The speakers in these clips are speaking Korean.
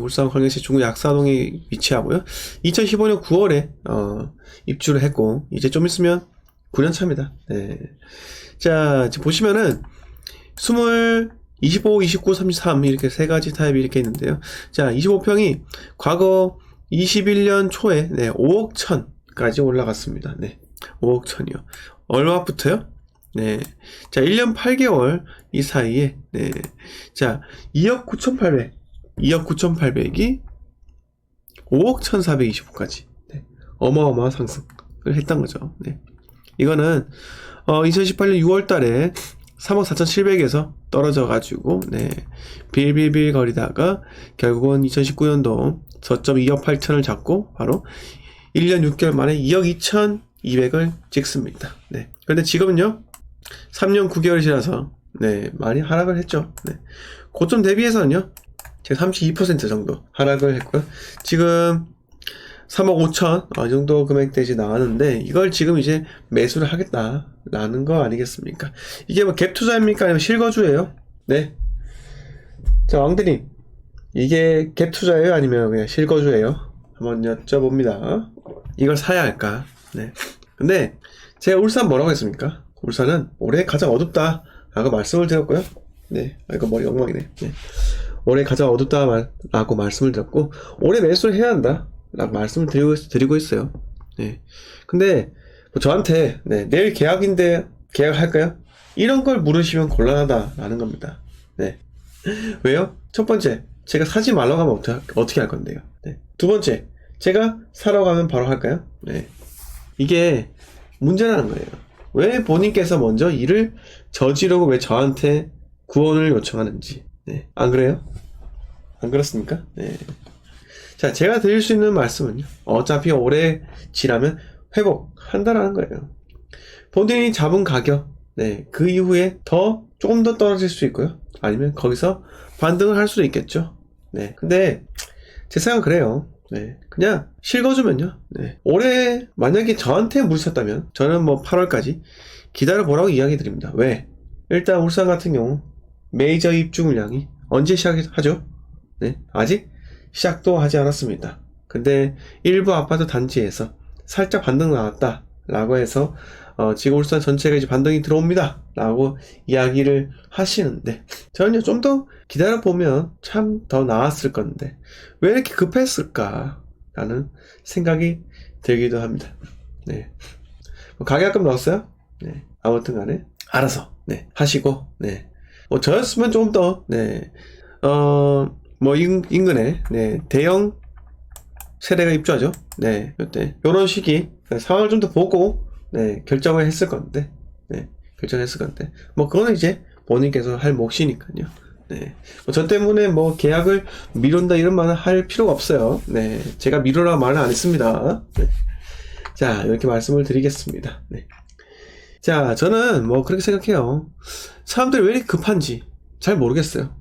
울산 광역시 중구 약사동에 위치하고요. 2015년 9월에 입주를 했고 이제 좀 있으면 9년 차입니다. 네. 자, 지금 보시면은 25, 29, 33 이렇게 세 가지 타입이 이렇게 있는데요. 자, 25평이 과거 21년 초에 5억 천까지 올라갔습니다. 네. 5억 천이요. 얼마부터요? 네. 자, 1년 8개월 이 사이에 자, 2억 9,800이 5억 1,425까지 어마어마한 상승을 했던 거죠. 네. 이거는 2018년 6월 달에 3억 4,700에서 떨어져 가지고 빌빌빌 거리다가 결국은 2019년도 저점 2억 8천을 잡고 바로 1년 6개월 만에 2억 2,200을 찍습니다. 네. 그런데 지금은요 3년 9개월이 지나서 많이 하락을 했죠. 고점 대비해서는요 제가 32% 정도 하락을 했고요. 지금 3억 5천 이 정도 금액대지 나왔는데 이걸 지금 이제 매수를 하겠다라는 거 아니겠습니까? 이게 뭐 갭 투자입니까? 아니면 실거주예요? 네. 자, 왕대님 이게 갭 투자예요? 아니면 그냥 실거주예요? 한번 여쭤봅니다. 이걸 사야 할까? 네. 근데 제가 울산 뭐라고 했습니까? 울산은 올해 가장 어둡다 라고 말씀을 드렸고요. 네. 이거 머리 엉망이네. 네. 올해 가장 어둡다 라고 말씀을 드렸고 올해 매수를 해야 한다 라고 말씀을 드리고 있어요. 네. 근데 뭐 저한테 내일 계약인데 계약할까요? 이런 걸 물으시면 곤란하다라는 겁니다. 네. 왜요? 첫 번째, 제가 사지 말라고 하면 어떻게 할 건데요? 네. 두 번째, 제가 사러 가면 바로 할까요? 네. 이게 문제라는 거예요. 왜 본인께서 먼저 일을 저지르고 왜 저한테 구원을 요청하는지. 네. 안 그래요? 안 그렇습니까? 네. 자, 제가 드릴 수 있는 말씀은요. 어차피 오래 지나면 회복한다라는 거예요. 본인이 잡은 가격, 그 이후에 조금 더 떨어질 수 있고요. 아니면 거기서 반등을 할 수도 있겠죠. 네. 근데 제 생각은 그래요. 네. 그냥 실거주면요. 네. 올해 만약에 저한테 물으셨다면 저는 뭐 8월까지 기다려보라고 이야기 드립니다. 왜? 일단 울산 같은 경우 메이저 입주 물량이 언제 시작하죠? 네. 아직 시작도 하지 않았습니다. 근데 일부 아파트 단지에서 살짝 반등 나왔다 라고 해서 지금 울산 전체가 이제 반등이 들어옵니다 라고 이야기를 하시는데 저는요 좀 더 기다려보면 참 더 나았을 건데 왜 이렇게 급했을까 라는 생각이 들기도 합니다. 네. 가게 합금 넣었어요? 네. 아무튼 간에 알아서 하시고 뭐 저였으면 좀 더 뭐 인근에 대형 세대가 입주하죠. 이때 요런 시기 상황을 좀 더 보고 결정을 했을 건데 결정했을 건데 뭐 그거는 이제 본인께서 할 몫이니까요. 뭐 저 때문에 뭐 계약을 미룬다 이런 말은 할 필요가 없어요. 제가 미루라 말은 안 했습니다. 자, 이렇게 말씀을 드리겠습니다. 자, 저는 뭐 그렇게 생각해요. 사람들이 왜 이렇게 급한지 잘 모르겠어요.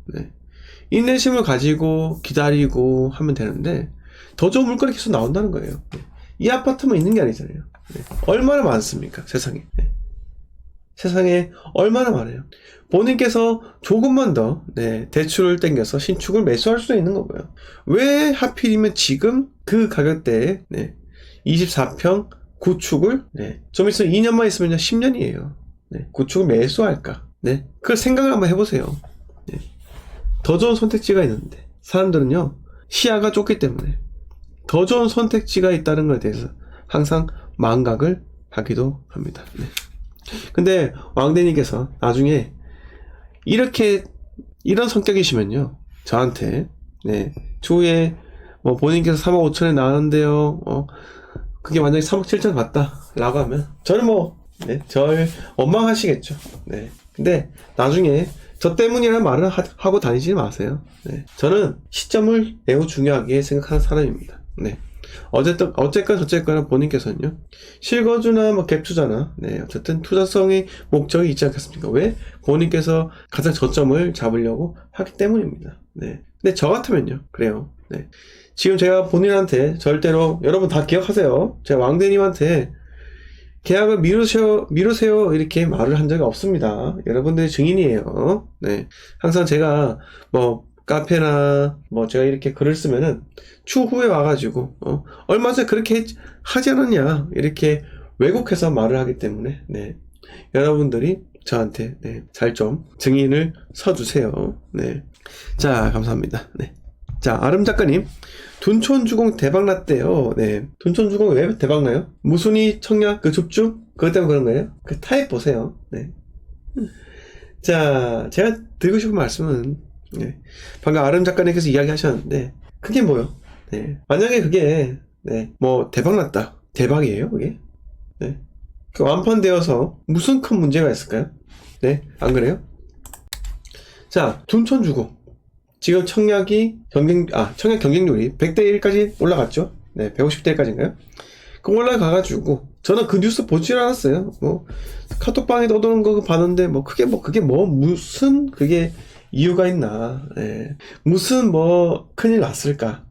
인내심을 가지고 기다리고 하면 되는데 더 좋은 물건이 계속 나온다는 거예요. 이 아파트만 있는 게 아니잖아요. 얼마나 많습니까? 세상에. 세상에 얼마나 많아요. 본인께서 조금만 더 대출을 땡겨서 신축을 매수할 수도 있는 거고요. 왜 하필이면 지금 그 가격대에 24평 구축을 좀 있으면 2년만 있으면 10년이에요. 구축을 매수할까? 그 생각을 한번 해보세요. 더 좋은 선택지가 있는데 사람들은요 시야가 좁기 때문에 더 좋은 선택지가 있다는 것에 대해서 항상 망각을 하기도 합니다. 근데 왕대님께서 나중에 이런 성격이시면요 저한테 추후에 뭐 본인께서 3억 5천에 나왔는데요 그게 만약에 3억 7천 같다 라고 하면 저는 절 원망하시겠죠. 근데 나중에 저 때문이라는 말을 하고 다니지 마세요. 저는 시점을 매우 중요하게 생각하는 사람입니다. 어쨌건 본인께서는요 실거주나 뭐 갭 투자나 어쨌든 투자성의 목적이 있지 않겠습니까? 왜? 본인께서 가장 저점을 잡으려고 하기 때문입니다. 근데 저 같으면요 그래요. 지금 제가 본인한테 절대로 여러분 다 기억하세요. 제가 왕대님한테 계약을 미루세요 이렇게 말을 한 적이 없습니다. 여러분들이 증인이에요. 항상 제가 뭐 카페나 뭐 제가 이렇게 글을 쓰면은 추후에 와가지고 얼마 전에 그렇게 하지 않았냐 이렇게 왜곡해서 말을 하기 때문에 네. 여러분들이 저한테 네, 잘 좀 증인을 서주세요. 네. 자, 감사합니다. 네. 자, 아름 작가님, 둔촌주공 대박났대요. 네. 둔촌주공 왜 대박나요? 무순이 청약 그 줍줍? 그것 때문에 그런 거예요? 그 타입 보세요. 네. 자, 제가 드리고 싶은 말씀은, 네. 방금 아름 작가님께서 이야기 하셨는데, 그게 뭐요? 네. 만약에 그게, 네. 뭐, 대박났다. 대박이에요, 그게? 네. 그 완판되어서 무슨 큰 문제가 있을까요? 네. 안 그래요? 자, 둔촌주공. 지금 청약 경쟁률이 100대 1까지 올라갔죠? 네, 150대 1까지인가요? 그 올라가가지고, 저는 그 뉴스 보질 않았어요. 뭐, 카톡방에 떠도는 거 봤는데, 그게 무슨, 그게 이유가 있나, 네. 무슨 큰일 났을까,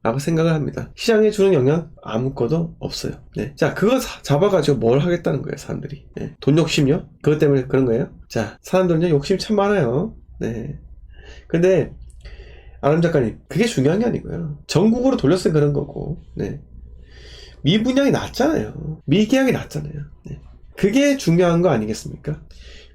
라고 생각을 합니다. 시장에 주는 영향 아무것도 없어요. 네. 자, 그거 잡아가지고 뭘 하겠다는 거예요, 사람들이. 네. 돈 욕심이요? 그것 때문에 그런 거예요? 자, 사람들은요, 욕심 참 많아요. 네. 근데, 아름 작가님, 그게 중요한 게 아니고요. 전국으로 돌렸으니 그런 거고, 네. 미분양이 낮잖아요. 미계약이 낮잖아요. 네. 그게 중요한 거 아니겠습니까?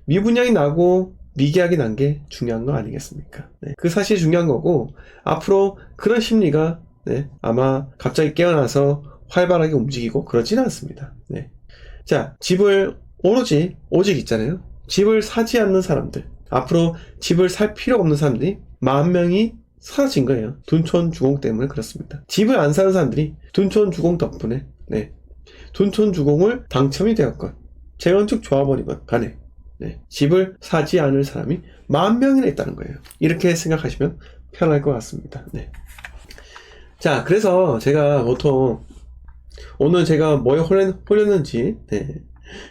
미분양이 나고 미계약이 난 게 중요한 거 아니겠습니까? 네. 그 사실이 중요한 거고, 앞으로 그런 심리가, 네, 아마 갑자기 깨어나서 활발하게 움직이고 그러지는 않습니다. 네. 자, 집을 오직 있잖아요. 집을 사지 않는 사람들, 앞으로 집을 살 필요 없는 사람들이 10,000명이 사라진 거예요. 둔촌주공 때문에 그렇습니다. 집을 안 사는 사람들이 둔촌주공 덕분에, 네, 둔촌주공을 당첨이 되었건 재건축 조합원이건 간에, 네, 집을 사지 않을 사람이 10,000명이나 있다는 거예요. 이렇게 생각하시면 편할 것 같습니다. 네. 자, 그래서 제가 보통 오늘 제가 뭐에 홀렸는지, 네,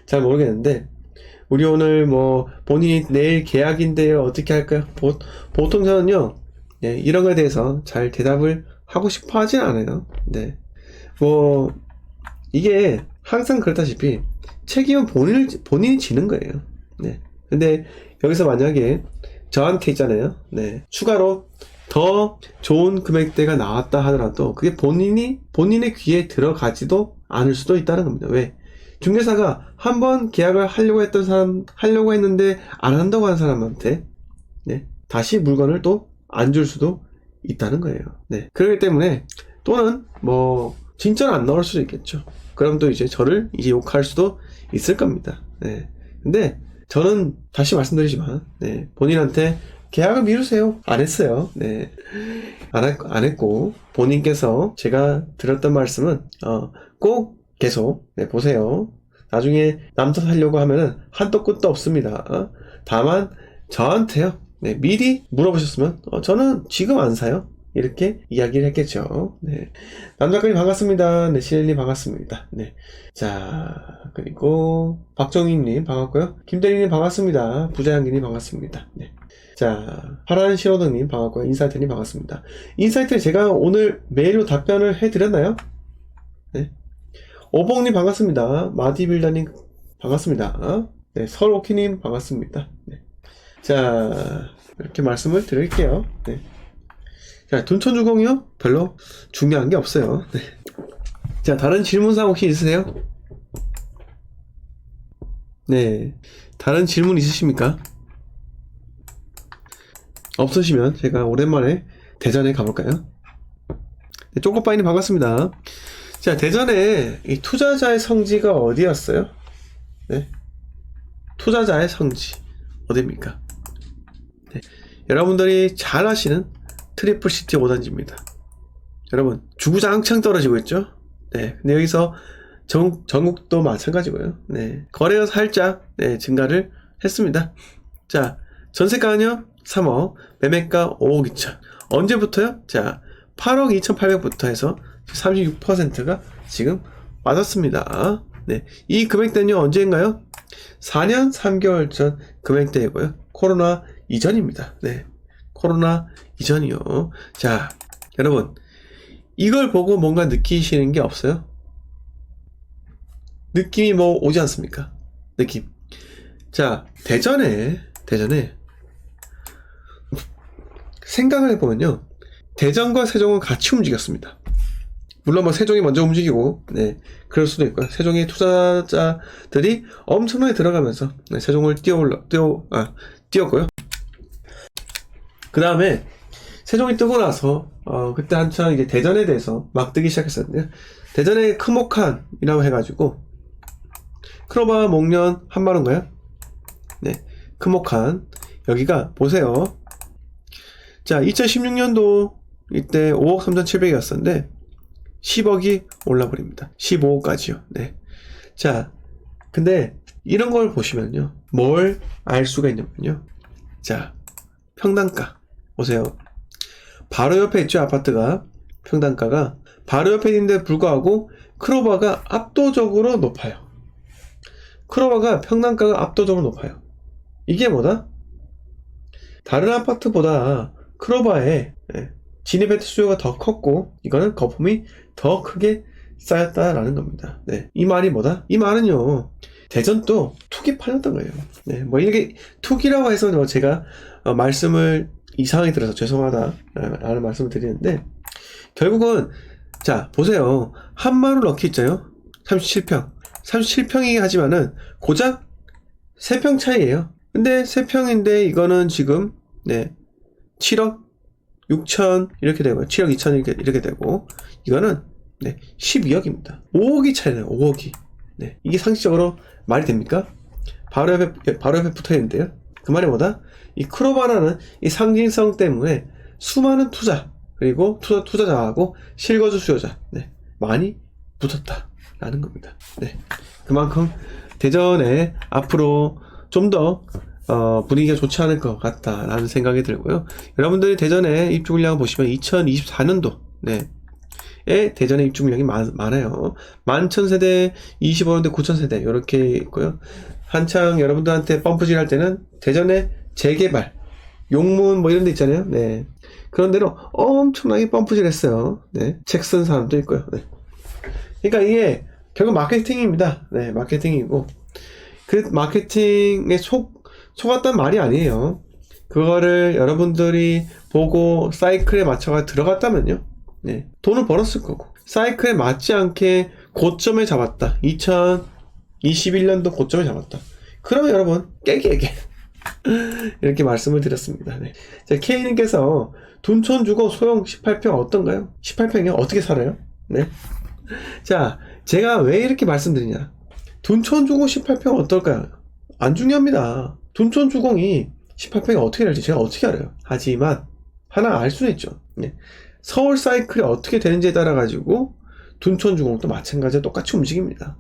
잘 모르겠는데, 우리 오늘 본인이 내일 계약인데요, 어떻게 할까요? 보통 저는요, 네, 이런 거에 대해서 잘 대답을 하고 싶어 하진 않아요. 네. 이게 항상 그렇다시피 책임은 본인이 지는 거예요. 네. 근데 여기서 만약에 저한테 있잖아요. 네. 추가로 더 좋은 금액대가 나왔다 하더라도 그게 본인의 귀에 들어가지도 않을 수도 있다는 겁니다. 왜? 중개사가 한번 계약을 하려고 했는데 안 한다고 한 사람한테, 네, 다시 물건을 또 안 줄 수도 있다는 거예요. 네. 그렇기 때문에, 또는 진짜로 안 나올 수도 있겠죠. 그럼 또 이제 저를 욕할 수도 있을 겁니다. 네. 근데 저는 다시 말씀드리지만, 네, 본인한테 계약을 미루세요. 안 했어요. 네. 안 했고, 본인께서 제가 드렸던 말씀은, 꼭 계속, 네, 보세요. 나중에 남 탓하려고 하면은 한도 끝도 없습니다. 다만, 저한테요. 네, 미리 물어보셨으면, 저는 지금 안 사요. 이렇게 이야기를 했겠죠. 네. 남작가님 반갑습니다. 네, 시엘님 반갑습니다. 네. 자, 그리고 박정희님 반갑고요. 김대리님 반갑습니다. 부자양기님 반갑습니다. 네. 자, 파란 신호등님 반갑고요. 인사이트님 반갑습니다. 인사이트 제가 오늘 메일로 답변을 해드렸나요? 네. 오봉님 반갑습니다. 마디빌더님 반갑습니다. 네, 설오키님 반갑습니다. 네. 자, 이렇게 말씀을 드릴게요. 네. 자, 둔촌주공이요? 별로 중요한 게 없어요. 네. 자, 다른 질문사항 혹시 있으세요? 네. 다른 질문 있으십니까? 없으시면 제가 오랜만에 대전에 가볼까요? 네, 쪼꼬빠이님 반갑습니다. 자, 대전에 이 투자자의 성지가 어디였어요? 네. 투자자의 성지 어디입니까? 네. 여러분들이 잘 아시는 트리플시티 5단지입니다. 여러분 주구장창 떨어지고 있죠? 네. 근데 여기서 전국도 마찬가지고요. 네. 거래가 살짝, 네, 증가를 했습니다. 자, 전세가는요 3억, 매매가 5억 2천. 언제부터요? 자, 8억 2,800부터 해서 36%가 지금 맞았습니다. 네. 이 금액대는요 언제인가요? 4년 3개월 전 금액대이고요. 코로나 이전입니다. 네. 코로나 이전이요. 자, 여러분 이걸 보고 뭔가 느끼시는 게 없어요? 느낌이 오지 않습니까? 느낌. 자, 대전에 생각을 해보면요. 대전과 세종은 같이 움직였습니다. 물론 뭐 세종이 먼저 움직이고, 네, 그럴 수도 있고요. 세종의 투자자들이 엄청나게 들어가면서 네, 세종을 띄웠고요. 그 다음에 세종이 뜨고 나서 그때 한창 이제 대전에 대해서 막 뜨기 시작했었는데요. 대전에 크목한이라고 해가지고 크로바 목련 한마루인가요? 네, 크목한. 여기가 보세요. 자, 2016년도 이때 5억 3,700이었었는데 10억이 올라버립니다. 15억까지요. 네. 자, 근데 이런 걸 보시면요. 뭘 알 수가 있냐면요. 자, 평당가 보세요. 바로 옆에 있죠, 아파트가. 평당가가 바로 옆에 있는데 불구하고 크로바가 압도적으로 높아요. 크로바가 평당가가 압도적으로 높아요. 이게 뭐다? 다른 아파트보다 크로바의 진입 수요가 더 컸고 이거는 거품이 더 크게 쌓였다라는 겁니다. 네, 이 말이 뭐다? 이 말은요, 대전도 투기 팔렸던 거예요. 네, 뭐 이게 투기라고 해서 뭐 제가 말씀을 이상하게 들어서 죄송하다라는 말씀을 드리는데, 결국은 자 보세요. 한마루 럭키 있잖아요. 37평 37평이 하지만은 고작 3평 차이에요. 근데 3평인데 이거는 지금 네 7억 6천 이렇게 되고 7억 2천 이렇게 되고 이거는 네 12억입니다. 5억이 차이나요. 5억이. 네, 이게 상식적으로 말이 됩니까? 바로 옆에 붙어 있는데요. 그 말이 뭐다? 이 크로바라는 이 상징성 때문에 수많은 투자 그리고 투자자하고 실거주 수요자 네, 많이 붙었다라는 겁니다. 네, 그만큼 대전에 앞으로 좀 더 분위기가 좋지 않을 것 같다라는 생각이 들고요. 여러분들이 대전에 입주 물량을 보시면 2024년도 네, 에 대전에 입주 물량이 많아요. 11,000세대, 25년대 9,000세대 이렇게 있고요. 한창 여러분들한테 펌프질 할 때는 대전에 재개발, 용문 뭐 이런 데 있잖아요. 네, 그런 데로 엄청나게 펌프질 했어요. 네, 책 쓴 사람도 있고요. 네. 그러니까 이게 결국 마케팅입니다. 네, 마케팅이고 그 마케팅에 속았단 말이 아니에요. 그거를 여러분들이 보고 사이클에 맞춰가 들어갔다면요. 네, 돈을 벌었을 거고 사이클에 맞지 않게 고점에 잡았다. 2021년도 고점에 잡았다. 그러면 여러분 깨게 이렇게 말씀을 드렸습니다. 네. 자, K님께서 둔촌 주고 소형 18평 어떤가요? 18평이요? 어떻게 살아요? 네. 자, 제가 왜 이렇게 말씀드리냐? 둔촌 주공 18평 어떨까요? 안 중요합니다. 둔촌 주공이 18평이 어떻게 될지 제가 어떻게 알아요? 하지만 하나 알 수는 있죠. 네. 서울 사이클이 어떻게 되는지에 따라 가지고 둔촌 주공도 마찬가지로 똑같이 움직입니다.